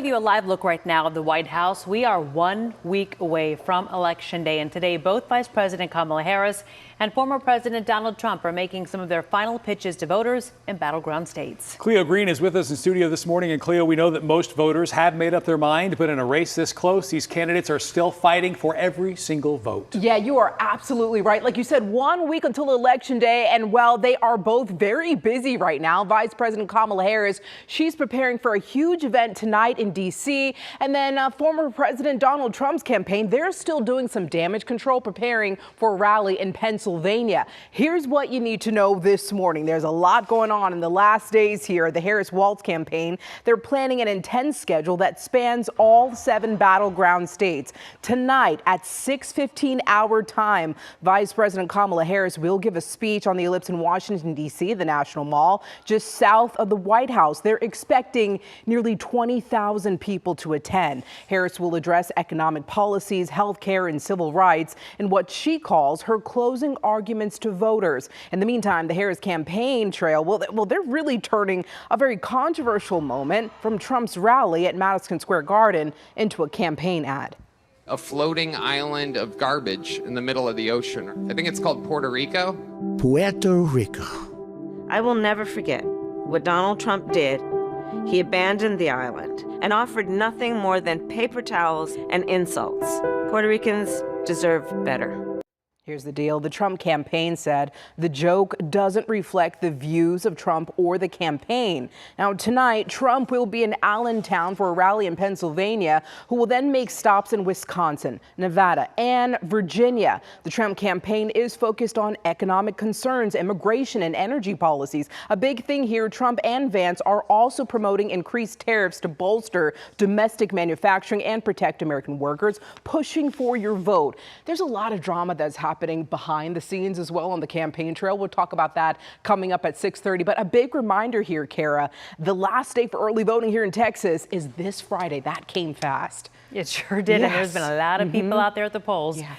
Give you a live look right now of the White House. We are 1 week away from Election Day, and today both Vice President Kamala Harris and former President Donald Trump are making some of their final pitches to voters in battleground states. Cleo Green is with us in studio this morning, and Cleo, we know that most voters have made up their mind, but in a race this close, these candidates are still fighting for every single vote. Yeah, you are absolutely right. Like you said, 1 week until Election Day, and well, they are both very busy right now. Vice President Kamala Harris, she's preparing for a huge event tonight in D.C., and then former President Donald Trump's campaign, they're still doing some damage control, preparing for a rally in Pennsylvania. Here's what you need to know this morning. There's a lot going on in the last days here. The Harris-Walz campaign, they're planning an intense schedule that spans all 7 battleground states. Tonight at 6:15 our time, Vice President Kamala Harris will give a speech on the Ellipse in Washington, D.C., the National Mall, just south of the White House. They're expecting nearly 20,000 people to attend. Harris will address economic policies, health care, and civil rights in what she calls her closing arguments to voters. In the meantime, the Harris campaign trail, well, they're really turning a very controversial moment from Trump's rally at Madison Square Garden into a campaign ad. A floating island of garbage in the middle of the ocean. I think it's called Puerto Rico. Puerto Rico. I will never forget what Donald Trump did. He abandoned the island and offered nothing more than paper towels and insults. Puerto Ricans deserve better. Here's the deal. The Trump campaign said the joke doesn't reflect the views of Trump or the campaign. Now, tonight, Trump will be in Allentown for a rally in Pennsylvania, who will then make stops in Wisconsin, Nevada, and Virginia. The Trump campaign is focused on economic concerns, immigration, and energy policies. A big thing here, Trump and Vance are also promoting increased tariffs to bolster domestic manufacturing and protect American workers, pushing for your vote. There's a lot of drama that's happening behind the scenes as well on the campaign trail. We'll talk about that coming up at 6:30. But a big reminder here, Kara, the last day for early voting here in Texas is this Friday. That came fast. It sure did. Yes. And there's been a lot of people out there at the polls. Yeah.